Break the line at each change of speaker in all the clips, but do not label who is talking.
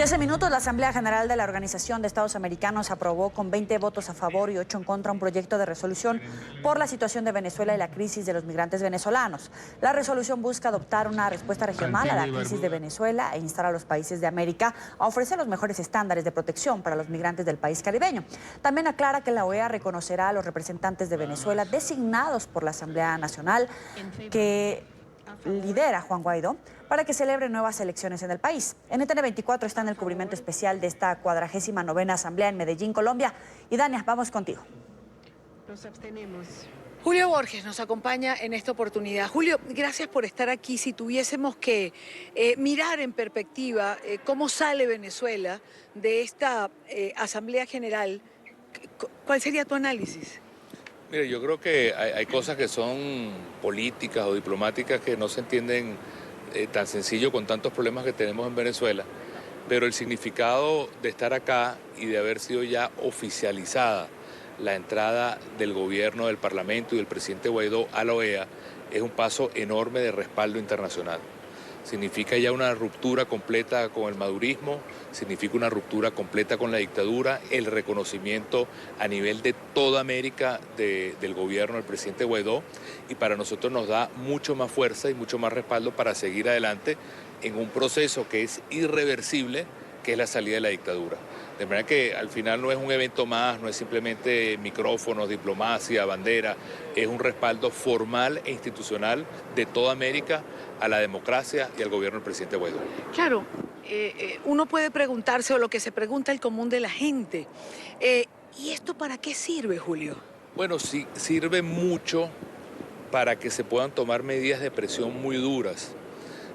Y hace minutos la Asamblea General de la Organización de Estados Americanos aprobó con 20 votos a favor y 8 en contra un proyecto de resolución por la situación de Venezuela y la crisis de los migrantes venezolanos. La resolución busca adoptar una respuesta regional a la crisis de Venezuela e instar a los países de América a ofrecer los mejores estándares de protección para los migrantes del país caribeño. También aclara que la OEA reconocerá a los representantes de Venezuela designados por la Asamblea Nacional que lidera Juan Guaidó para que celebre nuevas elecciones en el país. NTN 24 está en el cubrimiento especial de esta 49ª Asamblea en Medellín, Colombia. Y Dania, vamos contigo.
Nos abstenemos.
Julio Borges nos acompaña en esta oportunidad. Julio, gracias por estar aquí. Si tuviésemos que mirar en perspectiva cómo sale Venezuela de esta Asamblea General, ¿cuál sería tu análisis?
Mire, yo creo que hay cosas que son políticas o diplomáticas que no se entienden tan sencillo con tantos problemas que tenemos en Venezuela, pero el significado de estar acá y de haber sido ya oficializada la entrada del gobierno, del Parlamento y del presidente Guaidó a la OEA es un paso enorme de respaldo internacional. Significa ya una ruptura completa con el madurismo, significa una ruptura completa con la dictadura, el reconocimiento a nivel de toda América del gobierno del presidente Guaidó, y para nosotros nos da mucho más fuerza y mucho más respaldo para seguir adelante en un proceso que es irreversible, que es la salida de la dictadura. De manera que al final no es un evento más, no es simplemente micrófonos, diplomacia, bandera, es un respaldo formal e institucional de toda América a la democracia y al gobierno del presidente Guaidó.
Claro, uno puede preguntarse, o lo que se pregunta el común de la gente, ¿y esto para qué sirve, Julio?
Bueno, sí, sirve mucho para que se puedan tomar medidas de presión muy duras.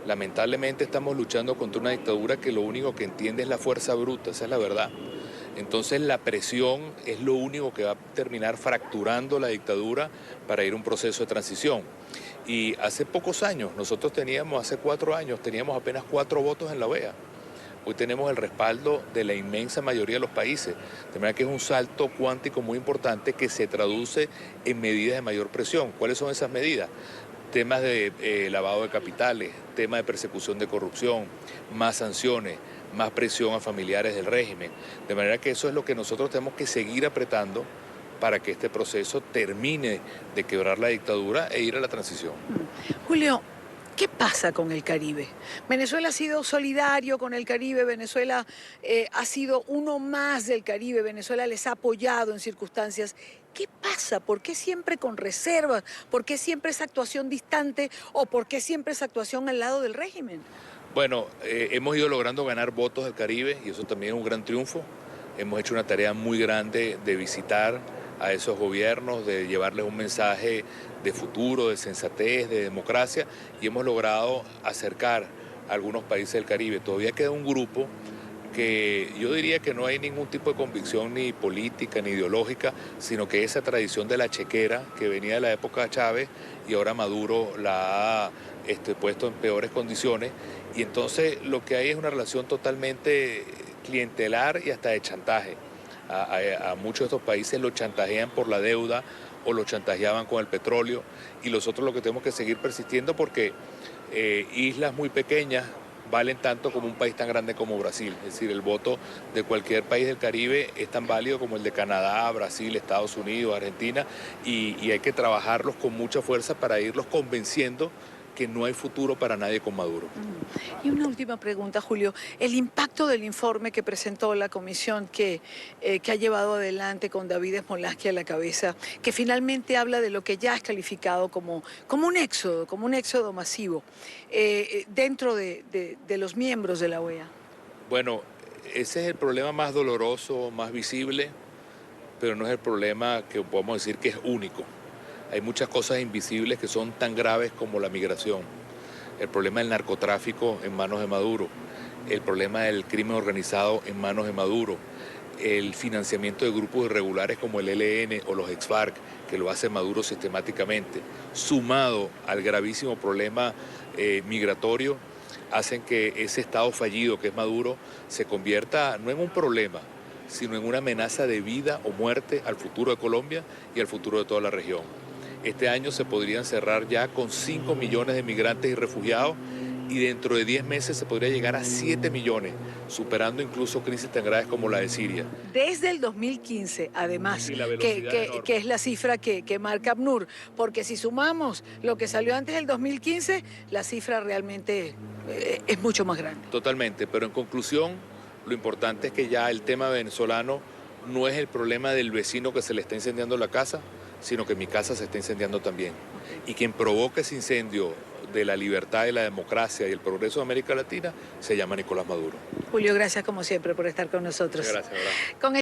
Lamentablemente estamos luchando contra una dictadura que lo único que entiende es la fuerza bruta, esa es la verdad. Entonces la presión es lo único que va a terminar fracturando la dictadura para ir a un proceso de transición. Y hace pocos años, hace 4 años, teníamos apenas 4 votos en la OEA. Hoy tenemos el respaldo de la inmensa mayoría de los países. De manera que es un salto cuántico muy importante que se traduce en medidas de mayor presión. ¿Cuáles son esas medidas? Temas de lavado de capitales, temas de persecución de corrupción, más sanciones, más presión a familiares del régimen. De manera que eso es lo que nosotros tenemos que seguir apretando para que este proceso termine de quebrar la dictadura e ir a la transición.
Julio, ¿qué pasa con el Caribe? Venezuela ha sido solidario con el Caribe, Venezuela ha sido uno más del Caribe, Venezuela les ha apoyado en circunstancias. ¿Qué pasa? ¿Por qué siempre con reservas? ¿Por qué siempre esa actuación distante o por qué siempre esa actuación al lado del régimen?
Bueno, hemos ido logrando ganar votos del Caribe y eso también es un gran triunfo. Hemos hecho una tarea muy grande de visitar a esos gobiernos, de llevarles un mensaje de futuro, de sensatez, de democracia, y hemos logrado acercar a algunos países del Caribe. Todavía queda un grupo que yo diría que no hay ningún tipo de convicción ni política ni ideológica, sino que esa tradición de la chequera que venía de la época de Chávez y ahora Maduro la ha puesto en peores condiciones, y entonces lo que hay es una relación totalmente clientelar y hasta de chantaje. A muchos de estos países los chantajean por la deuda o los chantajeaban con el petróleo, y nosotros lo que tenemos que seguir persistiendo porque islas muy pequeñas valen tanto como un país tan grande como Brasil. Es decir, el voto de cualquier país del Caribe es tan válido como el de Canadá, Brasil, Estados Unidos, Argentina, y hay que trabajarlos con mucha fuerza para irlos convenciendo que no hay futuro para nadie con Maduro.
Y una última pregunta, Julio. El impacto del informe que presentó la comisión que ha llevado adelante con David Smolarsky a la cabeza, que finalmente habla de lo que ya es calificado como un éxodo masivo dentro de los miembros de la OEA.
Bueno, ese es el problema más doloroso, más visible, pero no es el problema que podemos decir que es único. Hay muchas cosas invisibles que son tan graves como la migración, el problema del narcotráfico en manos de Maduro, el problema del crimen organizado en manos de Maduro, el financiamiento de grupos irregulares como el ELN o los ex-FARC, que lo hace Maduro sistemáticamente, sumado al gravísimo problema migratorio, hacen que ese Estado fallido que es Maduro se convierta no en un problema, sino en una amenaza de vida o muerte al futuro de Colombia y al futuro de toda la región. Este año se podrían cerrar ya con 5 millones de migrantes y refugiados y dentro de 10 meses se podría llegar a 7 millones, superando incluso crisis tan graves como la de Siria.
Desde el 2015, además,
Y la velocidad enorme.
que es la cifra que marca ACNUR, porque si sumamos lo que salió antes del 2015, la cifra realmente es mucho más grande.
Totalmente, pero en conclusión, lo importante es que ya el tema venezolano no es el problema del vecino que se le está incendiando la casa, sino que mi casa se está incendiando también. Y quien provoca ese incendio de la libertad y la democracia y el progreso de América Latina se llama Nicolás Maduro.
Julio, gracias como siempre por estar con nosotros.
Gracias, ¿verdad?
Con